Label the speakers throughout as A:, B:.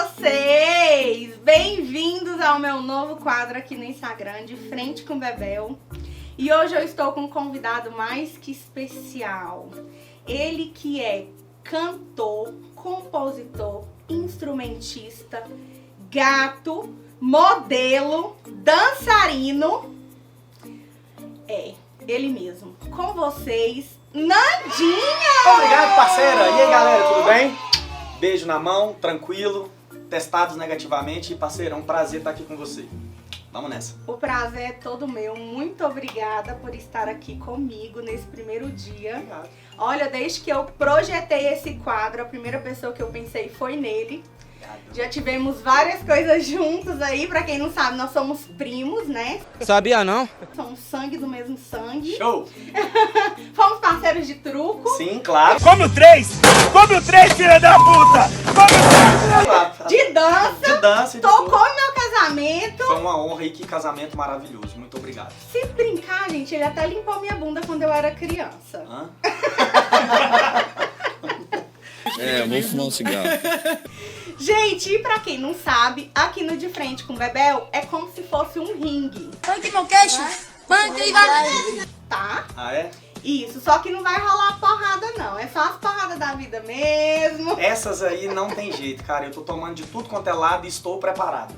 A: vocês! Bem-vindos ao meu novo quadro aqui no Instagram, De Frente com Bebel. E hoje eu estou com um convidado mais que especial. Ele que é cantor, compositor, instrumentista, gato, modelo, dançarino. É, ele mesmo. Com vocês, Nandinho!
B: Obrigado, parceira! E aí, galera, tudo bem? Beijo na mão, tranquilo, testados negativamente. E, parceira, é um prazer estar aqui com você. Vamos nessa.
A: O prazer é todo meu. Muito obrigada por estar aqui comigo nesse primeiro dia.
B: Obrigado.
A: Olha, desde que eu projetei esse quadro, a primeira pessoa que eu pensei foi nele. Já tivemos várias coisas juntos aí. Pra quem não sabe, nós somos primos, né?
C: Sabia não?
A: Somos sangue do mesmo sangue.
B: Show!
A: Fomos parceiros de truco.
B: Sim, claro.
C: Come o três! Come o três, filha da puta!
A: De dança.
B: De dança e de
A: Tocou
B: tudo.
A: no meu casamento.
B: Foi uma honra e que casamento maravilhoso. Muito obrigado.
A: Se brincar, gente, ele até limpou minha bunda quando eu era criança.
B: Hã?
D: Vou fumar um cigarro.
A: Gente, e pra quem não sabe, aqui no De Frente com Bebel é como se fosse um ringue,
E: Panque meu queixo, panque e vai.
A: tá?
B: Ah, é?
A: Isso, só que não vai rolar porrada não, é só as porradas da vida mesmo.
B: Essas aí não tem jeito, cara. Eu tô tomando de tudo quanto é lado e estou preparado.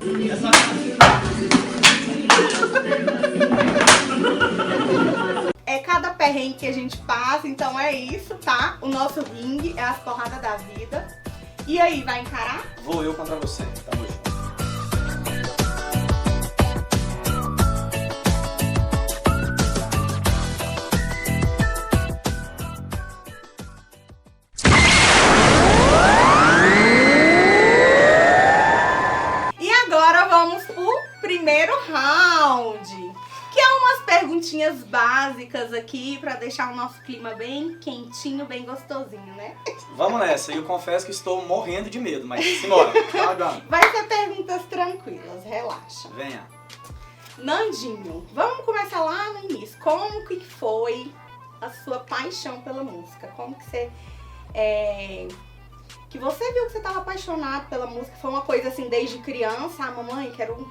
A: É cada perrengue que a gente passa, então é isso, tá? O nosso ringue é as porradas da vida. E aí, vai encarar?
B: Vou eu contra você. Tamo junto.
A: E agora vamos pro primeiro round, que é umas perguntinhas básicas aqui pra deixar o nosso clima bem quentinho, bem gostosinho, né?
B: Vamos nessa. E eu confesso que estou morrendo de medo, mas simbora. Calma.
A: Vai ser perguntas tranquilas, relaxa.
B: Venha.
A: Nandinho, vamos começar lá no início. Como que foi a sua paixão pela música? Como que você... Que você viu que você estava apaixonado pela música? Foi uma coisa assim, desde criança? Ah, mamãe, quero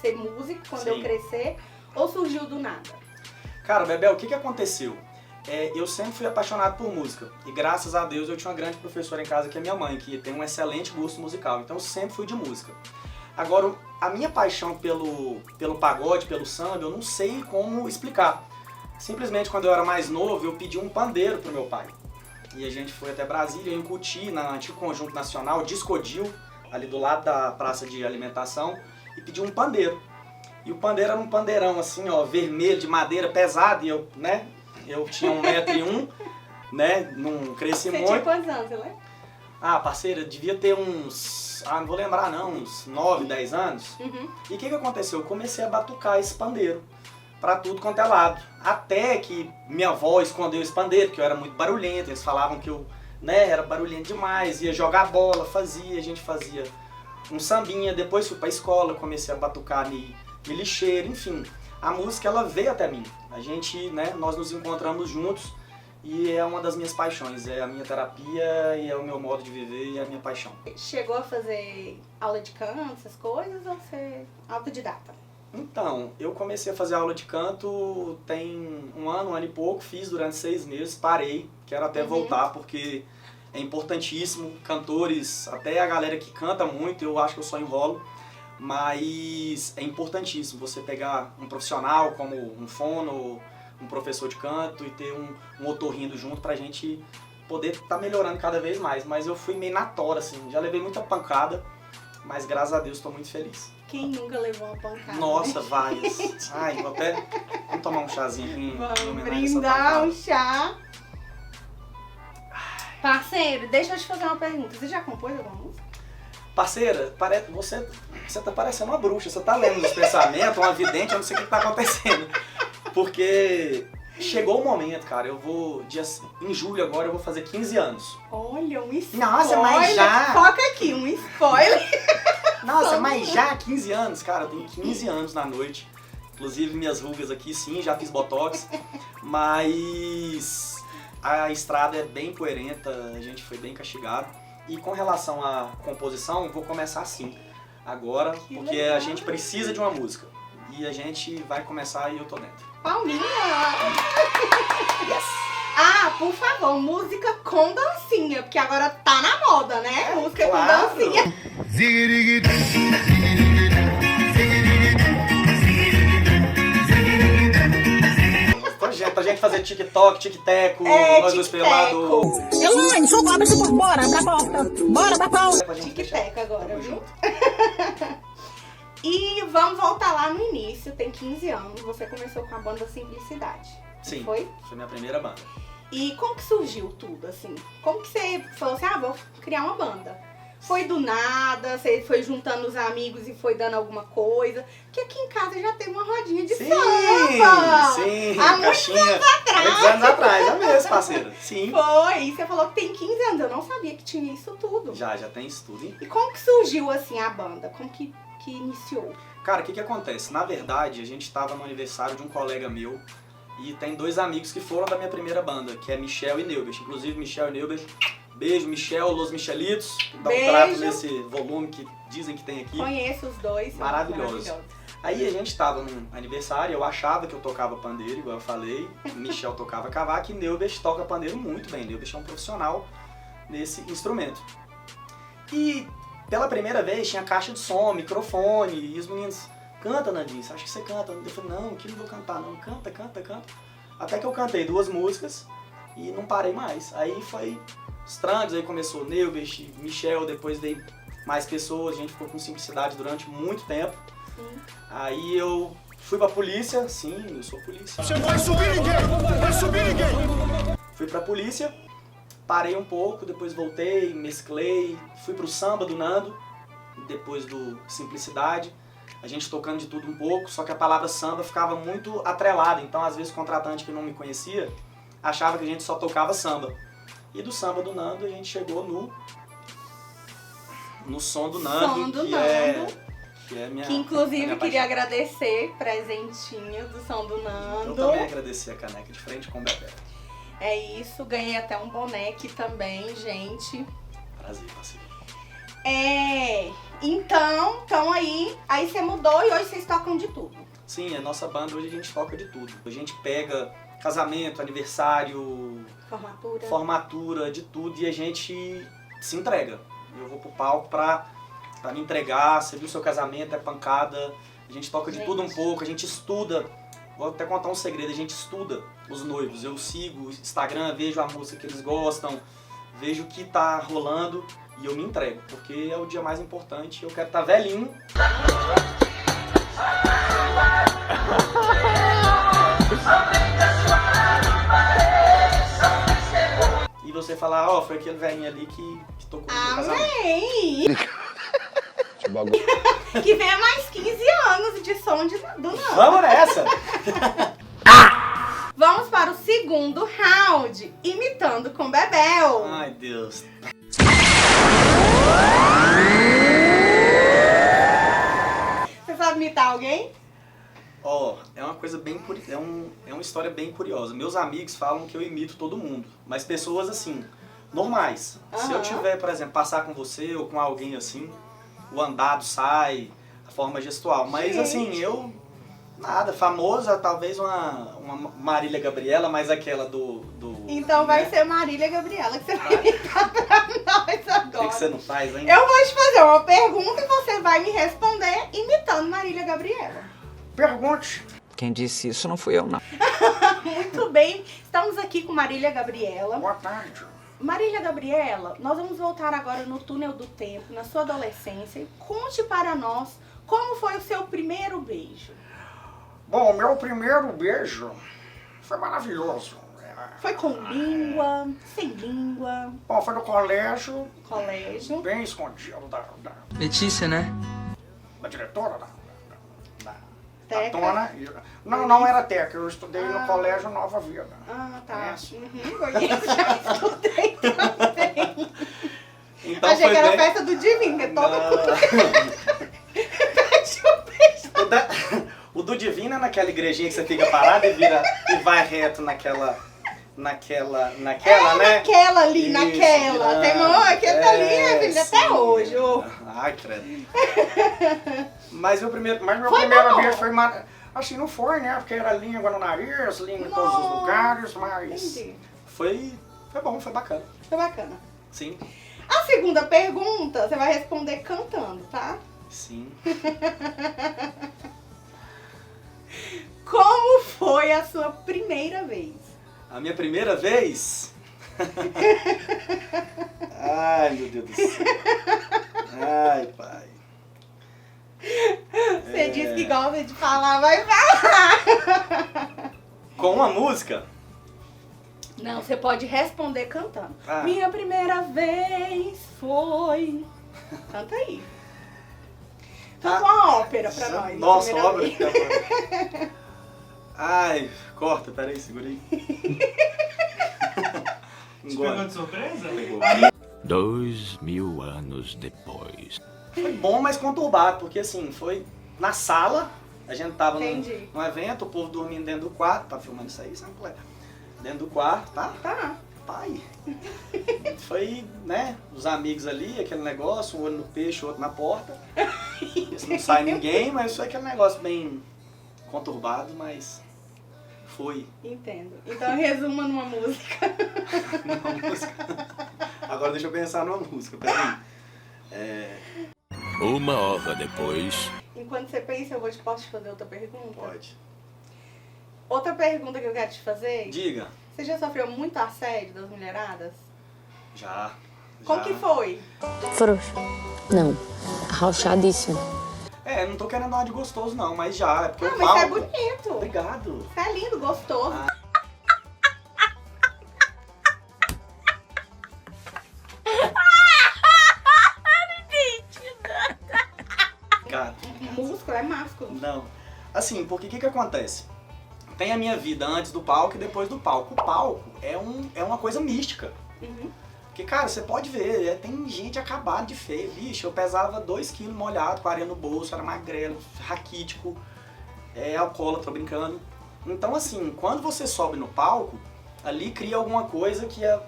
A: ser músico quando eu
B: Sim.
A: crescer. Ou surgiu do nada?
B: Cara, Bebel, o que aconteceu? Eu sempre fui apaixonado por música. E graças a Deus eu tinha uma grande professora em casa, que é minha mãe, que tem um excelente gosto musical. Então eu sempre fui de música. Agora, a minha paixão pelo pagode, pelo samba, eu não sei como explicar. Simplesmente quando eu era mais novo, eu pedi um pandeiro pro meu pai. E a gente foi até Brasília, em Cuti, na antigo Conjunto Nacional, Discodil, ali do lado da praça de alimentação, e pedi um pandeiro. E o pandeiro era um pandeirão assim, ó, vermelho, de madeira, pesado, e eu, né, eu tinha 1,01 m, né, não cresci
A: Você
B: muito.
A: tinha quantos anos, você lembra?
B: Ah, parceira, devia ter uns, não vou lembrar não, uns 9, 10 anos.
A: Uhum.
B: E o que aconteceu? Eu comecei a batucar esse pandeiro pra tudo quanto é lado. Até que minha avó escondeu esse pandeiro, porque eu era muito barulhento, eles falavam que eu, né, era barulhento demais, ia jogar bola, a gente fazia um sambinha, depois fui pra escola, comecei a batucar me lixeiro, enfim. A música, ela veio até mim. A gente, né, nós nos encontramos juntos e é uma das minhas paixões, é a minha terapia e é o meu modo de viver e é a minha paixão.
A: Chegou a fazer aula de canto, essas coisas, ou você é autodidata?
B: Então, eu comecei a fazer aula de canto tem um ano e pouco, fiz durante 6 meses, parei, quero até voltar porque é importantíssimo, cantores, até a galera que canta muito, eu acho que eu só enrolo, mas é importantíssimo você pegar um profissional como um fono, um professor de canto e ter um otorrino junto pra gente poder estar melhorando cada vez mais, mas eu fui meio na tora, assim, já levei muita pancada, mas graças a Deus estou muito feliz.
A: Quem nunca levou uma pancada?
B: Nossa,
A: né?
B: várias. Ai, vou até... Vamos tomar um chazinho aqui em
A: Vamos
B: homenagem a essa
A: brindar
B: pancada.
A: um chá. Parceiro, deixa eu te fazer uma pergunta. Você já compôs alguma música?
B: Parceira, você tá parecendo uma bruxa, você tá lendo os pensamentos, uma vidente, eu não sei o que tá acontecendo. Porque chegou o momento, cara, eu vou, em julho agora, eu vou fazer 15 anos.
A: Olha, um spoiler.
B: Nossa, mas já?
A: Foca aqui, um spoiler.
B: Nossa, mas já 15 anos, cara, eu tenho 15 anos na noite. Inclusive minhas rugas aqui, sim, já fiz botox. Mas A estrada é bem poeirenta, a gente foi bem castigado. E com relação à composição, vou começar assim, agora, porque
A: legal.
B: a gente precisa de uma música. E a gente vai começar e eu tô dentro.
A: Palminha! Ah, por favor, música com dancinha, porque agora tá na moda, né? Música
B: claro.
A: com dancinha.
B: Pra gente fazer TikTok, tic-teco, nós dois pelados.
E: Elaine, sou cobra, bora, abre a porta. Bora, da porta.
A: Tic-tac agora,
B: Tamo
A: viu?
B: junto.
A: E vamos voltar lá no início, tem 15 anos, você começou com a banda Simplicidade.
B: Sim,
A: Foi?
B: foi minha primeira banda.
A: E como que surgiu tudo, assim? Como que você falou assim, vou criar uma banda? Foi do nada, você foi juntando os amigos e foi dando alguma coisa? Porque aqui em casa já tem uma rodinha de samba!
B: Sim,
A: Há muitos
B: caixinha.
A: anos atrás.
B: Muitos anos atrás, é mesmo, parceiro. Sim.
A: Foi, e você falou que tem 15 anos, eu não sabia que tinha isso tudo.
B: Já tem isso tudo, hein?
A: E como que surgiu, assim, a banda? Como que iniciou?
B: Cara, o que acontece? Na verdade, a gente estava no aniversário de um colega meu e tem dois amigos que foram da minha primeira banda, que é Michel e Neubert. Inclusive, Michel e Neubert, beijo, Michel, Los Michelitos, dá um
A: Beijo.
B: trato nesse volume que dizem que tem aqui.
A: Conheço os dois, são
B: Maravilhoso. Aí a gente tava num aniversário, eu achava que eu tocava pandeiro, igual eu falei, Michel tocava cavaco e Neubert toca pandeiro muito bem. Neubert é um profissional nesse instrumento. E pela primeira vez tinha caixa de som, microfone, e os meninos, canta, Nandinho, você acha que você canta? Eu falei, não, que não vou cantar não, canta. Até que eu cantei 2 músicas e não parei mais. Aí foi os trangos, aí começou Neubert, Michel, depois veio mais pessoas, a gente ficou com Simplicidade durante muito tempo.
A: Sim.
B: Aí eu fui pra polícia, sim, eu sou polícia.
C: Você não vai subir ninguém!
B: Fui pra polícia, parei um pouco, depois voltei, mesclei, fui pro samba do Nando, depois do Simplicidade. A gente tocando de tudo um pouco, só que a palavra samba ficava muito atrelada, então às vezes o contratante que não me conhecia achava que a gente só tocava samba. E do samba do Nando a gente chegou no som do Nando, que é minha...
A: Que inclusive
B: minha
A: queria
B: paixão.
A: agradecer, presentinho do Som do Nando.
B: Eu também agradecer a caneca de frente com o Bebé.
A: É isso, ganhei até um boneco também, gente.
B: Prazer, parceiro.
A: Então aí você mudou e hoje vocês tocam de tudo.
B: Sim, a nossa banda hoje a gente toca de tudo. A gente pega casamento, aniversário, formatura, de tudo, e a gente se entrega. Eu vou pro palco pra me entregar, você viu seu casamento, é pancada, a gente toca de tudo um pouco, a gente estuda. Vou até contar um segredo, a gente estuda os noivos. Eu sigo o Instagram, vejo a música que eles gostam, vejo o que tá rolando e eu me entrego, porque é o dia mais importante, eu quero estar velhinho. E você falar, foi aquele velhinho ali que tocou no casamento.
A: Amém! Que venha mais 15 anos de som do Nando.
B: Vamos nessa!
A: Vamos para o segundo round, imitando com Bebel.
B: Ai, Deus.
A: Você sabe imitar alguém?
B: É uma coisa bem é uma história bem curiosa. Meus amigos falam que eu imito todo mundo, mas pessoas assim, normais. Se eu tiver, por exemplo, passar com você ou com alguém assim, o andado sai, a forma gestual. Mas assim, eu nada, famosa, talvez uma Marília Gabriela, mas aquela do
A: Então vai ser Marília Gabriela que você vai imitar pra nós agora.
B: O que você não faz, hein?
A: Eu vou te fazer uma pergunta e você vai me responder imitando Marília Gabriela.
B: Pergunte.
F: Quem disse isso não fui eu, não.
A: Muito bem, estamos aqui com Marília Gabriela.
B: Boa tarde.
A: Marília Gabriela, nós vamos voltar agora no túnel do tempo, na sua adolescência, e conte para nós como foi o seu primeiro beijo.
G: Bom, meu primeiro beijo foi maravilhoso.
A: Foi com língua, sem língua,
G: Bom, foi no colégio,
A: colégio.
G: bem escondido da
F: Letícia, né?
G: diretora, da
A: Teca.
G: dona. Não era Teca, eu estudei no colégio Nova Vida.
A: Ah, tá.
G: Conhece?
A: Conheço, já estudei também.
B: Então
A: Achei
B: foi
A: que era a
B: bem...
A: festa do Divino, que é toda
B: O do Divino é naquela igrejinha que você fica parado e vai reto naquela naquela, né?
A: Naquela ali,
B: Isso,
A: naquela. Tem aquele ali, minha filha, até
B: sim.
A: hoje. Ô.
B: Ai, credo. Mas meu primeiro
A: bom.
G: vez foi assim, não foi, né? Porque era língua no nariz, língua em todos os lugares, mas
A: Entendi.
B: foi bom, foi bacana.
A: Foi bacana.
B: Sim,
A: A segunda pergunta, você vai responder cantando, tá?
B: sim.
A: Como foi a sua primeira vez?
B: A minha primeira vez? Ai, meu Deus do céu. Ai, pai.
A: Você disse que gosta de falar, vai falar.
B: Com uma música?
A: Não, você pode responder cantando.
B: Ah.
A: Minha primeira vez foi... Canta aí. Canta uma ópera pra nós.
B: Nossa,
A: primeira
B: obra.
A: vez.
B: Ai, corta, peraí, segura aí.
H: Te pegou de surpresa?
B: Pegou.
D: 2000 anos depois.
B: Foi bom, mas conturbado, porque assim, foi na sala, a gente tava
A: Entendi.
B: num evento, o povo dormindo dentro do quarto, tá filmando isso aí, sabe? Dentro do quarto, tá?
A: Tá.
B: Pai. Foi, né, os amigos ali, aquele negócio, um olho no peixe, outro na porta. Isso não sai ninguém, mas foi aquele negócio bem conturbado, mas foi.
A: Entendo. Então resuma numa música.
B: Uma música. Agora deixa eu pensar numa música, peraí.
D: 1 hora depois.
A: Enquanto você pensa, posso te fazer outra pergunta?
B: Pode.
A: Outra pergunta que eu quero te fazer.
B: Diga.
A: Você já sofreu muito assédio das mulheradas?
B: Já.
A: Como que foi?
I: Frouxo. Não. Arrochadíssimo.
B: Não tô querendo dar de gostoso não, mas já. É porque
A: Ah,
B: o
A: mas você é
B: palco...
A: bonito.
B: Obrigado.
A: Você é lindo, gostoso.
B: Obrigado.
A: Músculo é másculo.
B: Não. Assim, porque o que acontece? Tem a minha vida antes do palco e depois do palco. O palco é uma coisa mística.
A: Uhum.
B: Porque, cara, você pode ver, tem gente acabada de feio. Bicho, eu pesava 2 kg molhado, com areia no bolso, era magrelo, raquítico, alcoólatra, brincando. Então, assim, quando você sobe no palco, ali cria alguma coisa que é...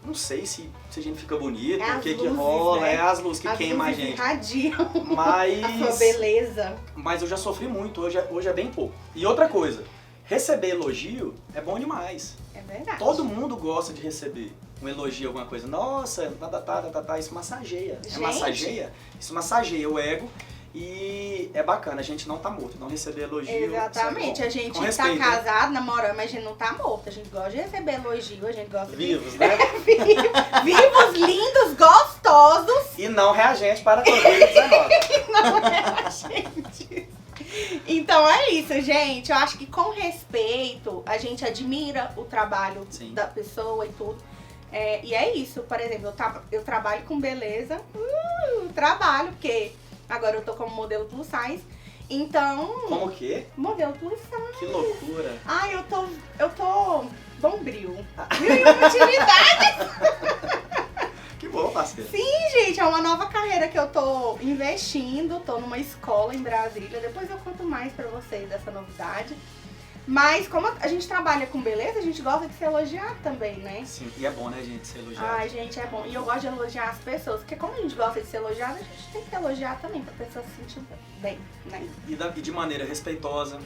B: Não sei se a gente fica bonito, o que
A: luzes,
B: rola,
A: né?
B: as luzes que queimam a
A: luzes
B: gente.
A: irradiam
B: Mas...
A: a sua beleza.
B: Mas eu já sofri muito, hoje é bem pouco. E outra coisa, receber elogio é bom demais.
A: É verdade.
B: Todo mundo gosta de receber um elogio, alguma coisa. Nossa, isso massageia.
A: Gente.
B: Isso massageia o ego e é bacana, a gente não tá morto, não receber elogio.
A: Exatamente,
B: é
A: a gente
B: Com
A: tá
B: respeito, né?
A: casado, namorando, mas a gente não tá morto. A gente gosta de receber elogio, a gente gosta
B: Vivos, né?
A: Vivos, lindos, gostosos.
B: E não reagente para a Covid-19.
A: Não é a gente. Então é isso, gente. Eu acho que com respeito, a gente admira o trabalho
B: Sim.
A: da pessoa e tudo. E é isso, por exemplo, eu trabalho com beleza, trabalho, porque agora eu tô como modelo plus size, então...
B: Como o quê?
A: Modelo plus size.
B: Que loucura.
A: Ai, eu tô bombril. Mil e uma utilidades.
B: Que bom, parceiro.
A: Sim, gente, é uma nova carreira que eu tô investindo, tô numa escola em Brasília, depois eu conto mais pra vocês dessa novidade. Mas como a gente trabalha com beleza, a gente gosta de ser elogiado também, né?
B: Sim, e é bom, né, gente, ser elogiado.
A: Ai, gente, é bom. E eu gosto de elogiar as pessoas, porque como a gente gosta de ser elogiado, a gente tem que elogiar também, pra pessoa se sentir bem, né?
B: E de maneira respeitosa,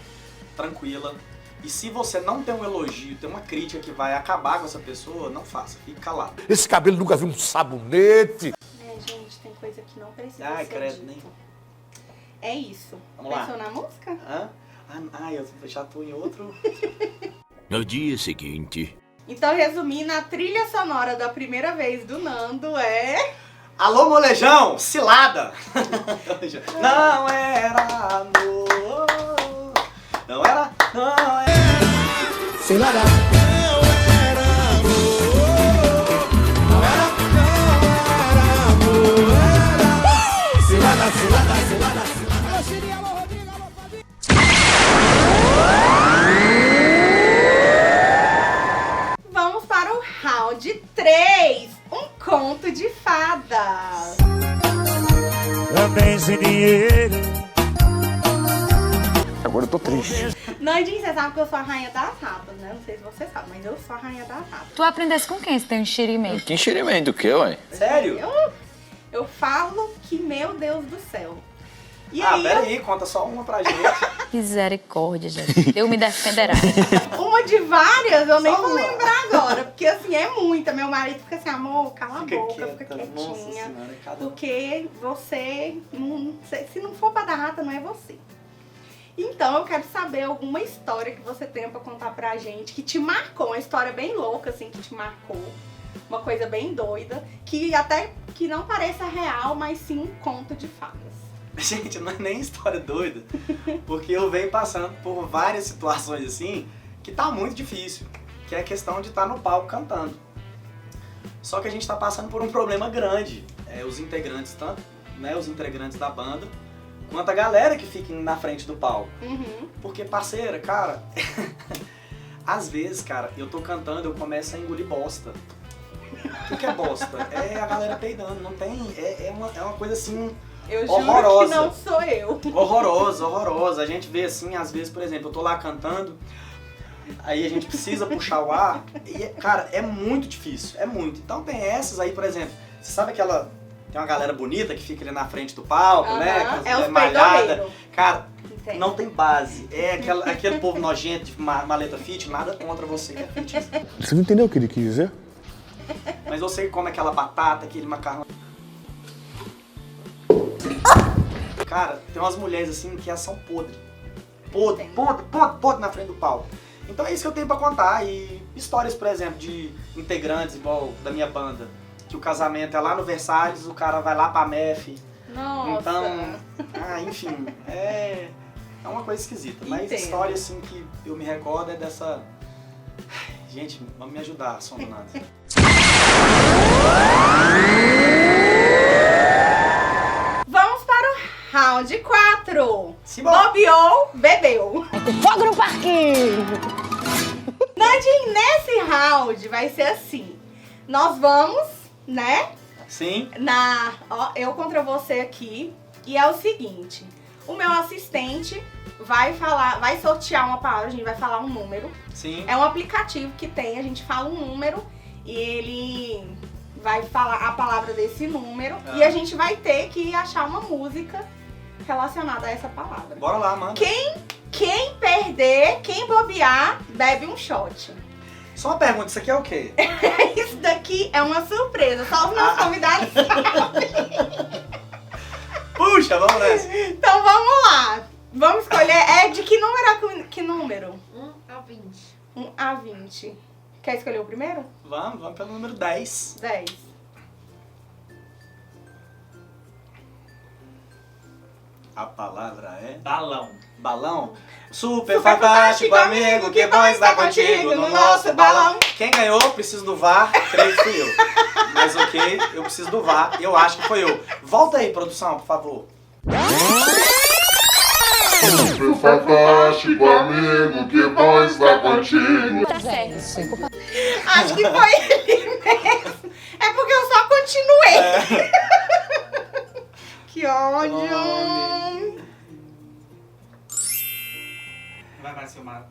B: tranquila. E se você não tem um elogio, tem uma crítica que vai acabar com essa pessoa, não faça, fique calado.
C: Esse cabelo nunca viu um sabonete.
A: Gente, tem coisa que não precisa
B: Ai,
A: ser
B: credo,
A: dito.
B: nem.
A: É isso.
B: Vamos lá.
A: Pensou na música?
B: Hã? Eu já tô em outro...
D: No dia seguinte.
A: Então, resumindo, a trilha sonora da primeira vez do Nando é...
B: Alô, molejão! Cilada! Não era amor. Não era...
C: Cilada.
A: Vamos para o round 3, um conto de fadas.
C: Também sem dinheiro. Agora eu tô triste.
A: Nandinho, você sabe que eu sou a rainha das ratas, né? Não sei se você sabe, mas eu sou a rainha da nata.
J: Tu aprendesse com quem esse teu enxerimento?
D: Que enxerimento, o que, ué?
B: Sério?
A: Eu falo que, meu Deus do céu. E
B: Ah,
A: aí,
B: peraí, conta só uma pra gente.
J: Misericórdia, gente. Deus me defenderá.
A: uma de várias, eu nem
B: Só
A: vou
B: uma.
A: lembrar agora. Porque assim, é muita. Meu marido fica assim, amor, cala a boca, fica
B: quieta, nossa
A: quietinha.
B: senhora, cada...
A: Porque você, se não for pra dar rata, não é você. Então eu quero saber alguma história que você tenha pra contar pra gente, que te marcou, uma história bem louca, assim, que te marcou. Uma coisa bem doida, que até que não pareça real, mas sim um conto de fadas.
B: Gente, não é nem história doida, porque eu venho passando por várias situações assim, que tá muito difícil, que é a questão de estar no palco cantando. Só que a gente tá passando por um problema grande, os integrantes, tanto né, os integrantes da banda, quanto a galera que fica na frente do palco.
A: Uhum.
B: Porque, parceira, cara, às vezes, cara, eu tô cantando, eu começo a engolir bosta. O que é bosta? É a galera peidando, não tem, é uma coisa assim...
A: Eu juro
B: horrorosa.
A: que não sou eu.
B: Horrorosa, horrorosa. A gente vê assim, às vezes, por exemplo, eu tô lá cantando, aí a gente precisa puxar o ar, e, cara, é muito difícil, é muito. Então tem essas aí, por exemplo, você sabe aquela... Tem uma galera bonita que fica ali na frente do palco, né?
A: É os
B: malhada.
A: peidorreiros.
B: Cara,
A: Entende?
B: não tem base. É aquele povo nojento de maleta fit, nada contra você que é fitness.
C: Você não entendeu o que ele quis dizer?
B: Mas você que come aquela batata, aquele macarrão. Cara, tem umas mulheres assim que elas são podres. Podre na frente do palco. Então é isso que eu tenho pra contar. E histórias, por exemplo, de integrantes, igual da minha banda, que o casamento é lá no Versalhes, o cara vai lá pra MEF.
A: Nossa.
B: Então, enfim, é uma coisa esquisita. Mas
A: Entendo.
B: história assim que eu me recordo é dessa... Gente, vamos me ajudar, Sononada.
A: Vamos para o round 4.
B: Simbora.
A: Bobeou, bebeu.
E: Fogo no parquinho!
A: Nandinho, nesse round vai ser assim. Nós vamos, né?
B: Sim.
A: Eu contra você aqui. E é o seguinte. O meu assistente vai sortear uma palavra, a gente vai falar um número.
B: Sim.
A: É um aplicativo que tem, a gente fala um número e ele vai falar a palavra desse número e a gente vai ter que achar uma música relacionada a essa palavra.
B: Bora lá, mano.
A: Quem perder, quem bobear, bebe um shot.
B: Só uma pergunta, isso aqui é o quê?
A: Isso daqui é uma surpresa, só os meus convidados sabem.
B: Puxa, vamos nessa.
A: Então vamos lá. Vamos escolher, é de que número a que número?
K: 1 a 20.
A: 1 a 20. Quer escolher o primeiro?
B: Vamos pelo número 10.
A: 10.
B: A palavra é...
H: Balão.
B: Balão? Super fantástico, amigo, que bom estar contigo no nosso balão. Quem ganhou, preciso do VAR, creio que fui eu. Mas ok, eu preciso do VAR, eu acho que foi eu. Volta aí, produção, por favor.
C: Super fantástico, amigo, que bom estar contigo.
J: Tá certo.
A: Acho que foi ele mesmo. É porque eu só continuei. Que ódio.
H: Vai ser uma...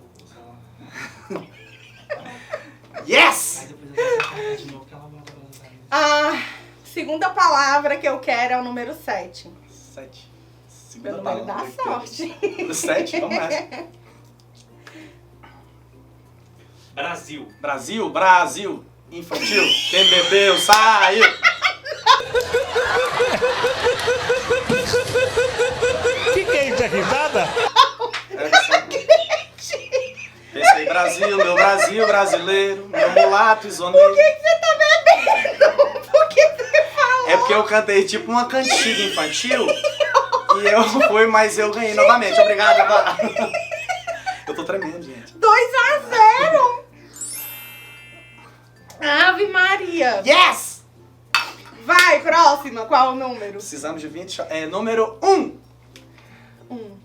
B: Yes!
H: Aí depois eu vou sacar de novo que ela volta pra usar.
A: A segunda palavra que eu quero é o número 7.
B: 7.
A: Meu número da sorte.
B: Número 7, vamos nessa.
H: Brasil.
B: Brasil. Infantil. Quem bebeu, saiu.
C: Que é isso, é risada?
B: Pensei, Brasil, meu Brasil brasileiro, meu mulato isoneiro.
A: Por que você tá bebendo? Por que você falou?
B: É porque eu cantei tipo uma cantiga infantil e eu fui, mas eu ganhei novamente. Obrigado, Eva. Eu tô tremendo, gente.
A: 2-0. Ave Maria.
B: Yes!
A: Vai, próxima. Qual o número?
B: Precisamos de 20. Número 1.
A: 1.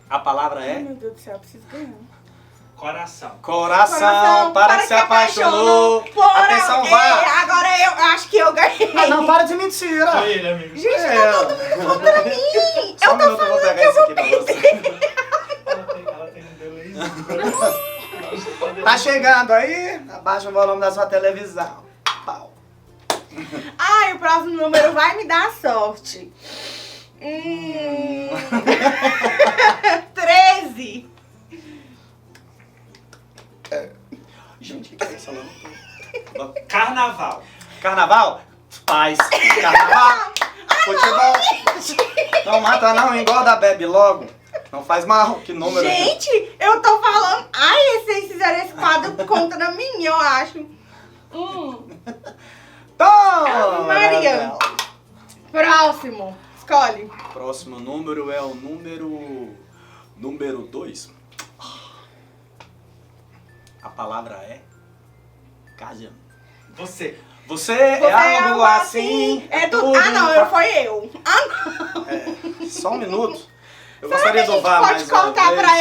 B: A palavra
A: Ai,
B: é
A: meu Deus do céu, eu preciso ganhar.
H: Coração.
B: coração para que se apaixonou. Atenção, vai.
A: Agora eu acho que eu ganhei.
B: Ah, não, para de mentira.
H: Foi ele, amigo.
A: Gente, tá todo mundo contra mim.
B: Só
A: Eu
B: um
A: tô
B: minuto, eu vou
A: falando
B: pegar
A: que eu
B: esse
A: vou
B: aqui pra você.
H: Ela tem um delay.
B: Tá chegando aí? Abaixa o volume da sua televisão. Pau.
A: Ai, o próximo número vai me dar sorte. 13.
B: Gente, o que é isso?
H: Carnaval.
B: Carnaval? Paz. Carnaval. Futebol. Não mata não, engorda, bebe logo. Não faz mal, que número.
A: Gente, eu tô falando. Ai, vocês fizeram esse quadro contra mim, eu acho.
B: Toma!
A: Maria. Próximo. Escolhe.
B: Próximo número é o número 2. A palavra é casa.
H: Você.
B: Você é algo assim.
A: É tudo. Ah, não, foi eu. Ah, não.
B: Só um minuto. Eu
A: Será
B: gostaria
A: que
B: de
A: a gente
B: ovar
A: pode
B: mais uma
A: contar
B: vez.
A: pra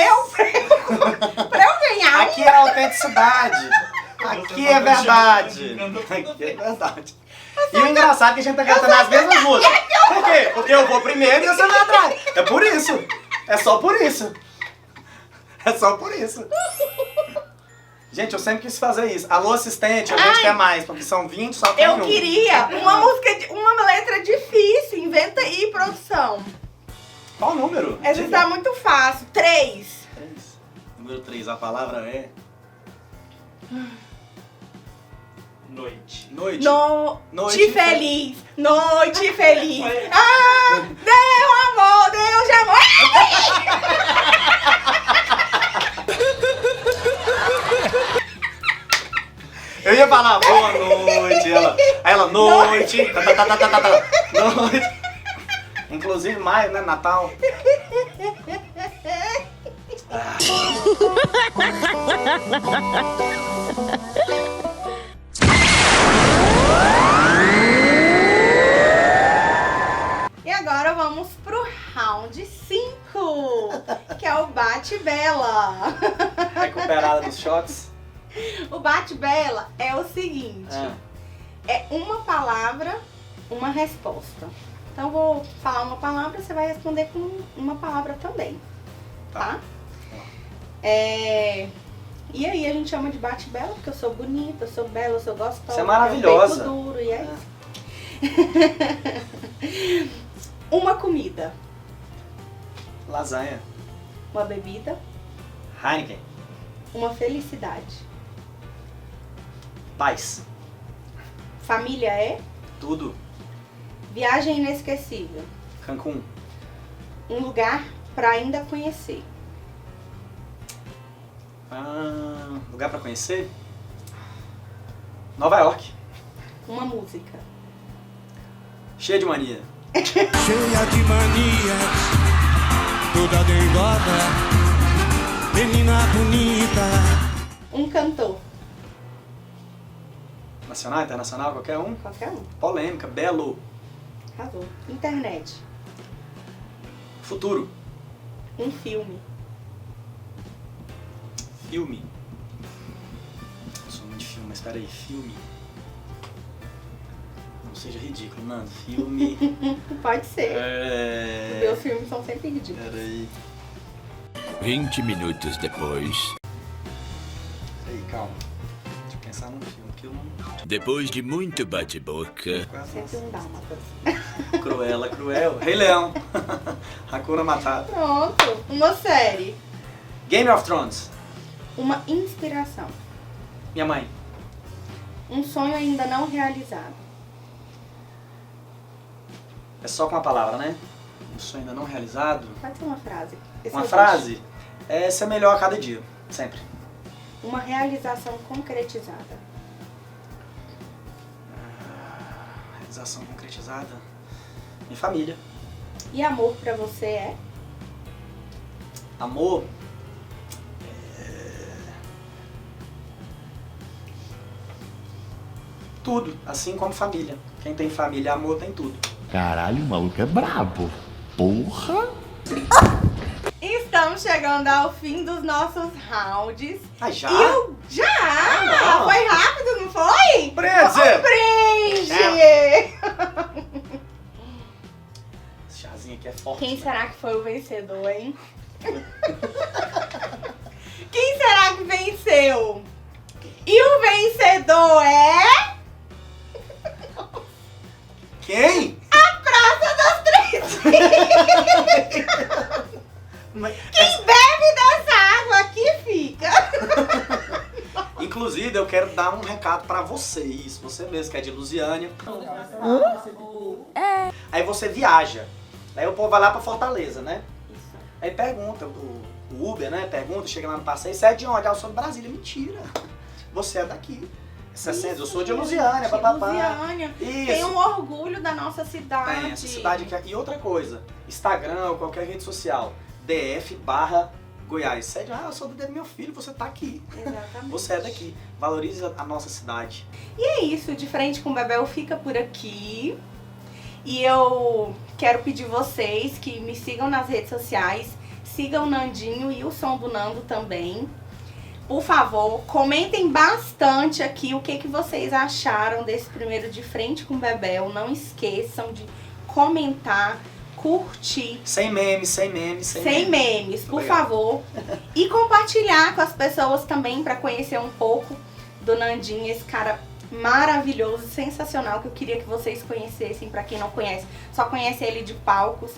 A: eu ganhar?
B: Aqui é autenticidade. Aqui é verdade. Aqui é verdade. E o engraçado é que a gente tá cantando as mesmas músicas. Por quê? Porque eu vou primeiro e você vai atrás. É por isso. É só por isso. É só por isso. Gente, eu sempre quis fazer isso. Alô, assistente, a gente quer mais, porque são 20, só tem
A: Eu
B: um.
A: queria uma música, uma letra difícil. Inventa aí, produção.
B: Qual o número?
A: Essa está muito fácil. 3.
B: 3. Número 3, a palavra é...
H: Noite.
B: Noite.
A: Noite feliz. Noite feliz. Ah, deu amor, Deus de amor.
B: Eu ia falar boa noite, ela noite, noite. Inclusive maio, né, Natal.
A: E agora vamos pro round 5, que é o bate-bela.
B: Recuperada dos choques.
A: O bate-bela é o seguinte, é uma palavra, uma resposta. Então eu vou falar uma palavra, você vai responder com uma palavra também, tá? E aí a gente chama de bate-bela, porque eu sou bonita, eu sou bela, eu sou gostosa.
B: Você é maravilhosa.
A: Eu tenho duro, e é isso. Uma comida.
B: Lasanha.
A: Uma bebida.
B: Heineken.
A: Uma felicidade.
B: Paz.
A: Família é?
B: Tudo.
A: Viagem inesquecível.
B: Cancún.
A: Um lugar pra ainda conhecer.
B: Lugar pra conhecer? Nova York.
A: Uma música.
B: Cheia de mania.
C: Cheia de manias, toda dengosa, menina bonita.
A: Um cantor.
B: Nacional, internacional, qualquer um?
A: Qualquer um.
B: Polêmica, belo.
A: Arrasou. Internet.
B: Futuro.
A: Um filme.
B: Filme. Eu sou muito de filme, mas peraí, filme. Não seja ridículo, Nando. Filme.
A: Pode ser. Meus filmes são sempre ridículos.
B: Peraí.
D: 20 minutos depois.
B: Peraí, calma. Deixa eu pensar num filme que eu não.
D: Depois de muito bate-boca.
A: Sempre um dálmatas.
B: Cruella, Cruel. Rei Leão. Hakuna Matata.
A: Pronto. Uma série.
B: Game of Thrones.
A: Uma inspiração.
B: Minha mãe.
A: Um sonho ainda não realizado.
B: É só com a palavra, né? Um sonho ainda não realizado.
A: Pode ser uma frase. Esse
B: Uma
A: eu
B: frase é ser melhor a cada dia. Sempre.
A: gosto. Uma realização concretizada.
B: Realização concretizada. Minha família.
A: E amor pra você é?
B: Amor. Tudo, assim como família. Quem tem família e amor tem tudo.
C: Caralho, o maluco é brabo. Porra!
A: Estamos chegando ao fim dos nossos rounds.
B: Ah, já?
A: Já!
B: não.
A: Foi rápido, não foi?
B: Brinde! Esse chazinho aqui é forte.
A: Quem
B: né?
A: será que foi o vencedor, hein? Quem venceu. E o vencedor é...
B: Quem?
A: a Praça das Três Filhas. Quem bebe dessa água aqui fica.
B: Inclusive, eu quero dar um recado pra vocês. Você mesmo, que é de Lusiânia. Aí você viaja. Aí o povo vai lá pra Fortaleza, né? Aí pergunta, o Uber, né? Pergunta, chega lá no passeio, você é de onde? Ah, eu sou de Brasília. Mentira. Você é daqui. Eu sou de Lusiânia, papapá.
A: Lusiânia.
B: Isso.
A: Tem um orgulho da nossa cidade.
B: Tem, essa cidade aqui. E outra coisa, Instagram ou qualquer rede social, DF/Goiás. Você é de, eu sou do meu filho, você tá aqui.
A: Exatamente.
B: Você é daqui. Valorize a nossa cidade.
A: E é isso, De Frente com Bebel fica por aqui. E eu quero pedir vocês que me sigam nas redes sociais, sigam o Nandinho e o Som do Nando também. Por favor, comentem bastante aqui o que vocês acharam desse primeiro De Frente com Bebel. Não esqueçam de comentar, curtir.
B: Sem memes, sem memes.
A: Por
B: Legal.
A: favor. E compartilhar com as pessoas também para conhecer um pouco do Nandinho, esse cara maravilhoso, sensacional, que eu queria que vocês conhecessem. Para quem não conhece, só conhece ele de palcos.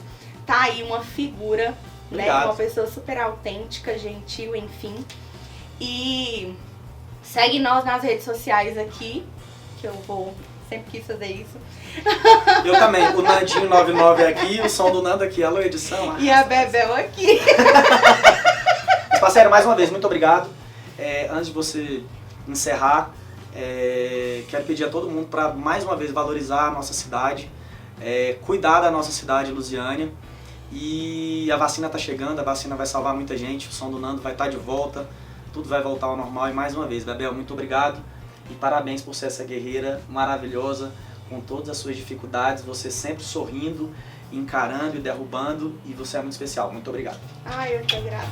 A: Tá aí uma figura, né? Uma pessoa super autêntica, gentil, enfim. E segue nós nas redes sociais aqui, que eu sempre quis fazer isso.
B: Eu também, o Nandinho 99 aqui, o Som do Nando aqui, alô edição.
A: E a Bebel aqui.
B: Parceiro, mais uma vez, muito obrigado. Antes de você encerrar, quero pedir a todo mundo para mais uma vez valorizar a nossa cidade, cuidar da nossa cidade, Lusiânia. E a vacina tá chegando, a vacina vai salvar muita gente, o Som do Nando vai estar de volta. Tudo vai voltar ao normal. E mais uma vez, Bebel, muito obrigado e parabéns por ser essa guerreira maravilhosa, com todas as suas dificuldades, você sempre sorrindo, encarando e derrubando, e você é muito especial. Muito obrigado.
A: Ai, eu que agradeço.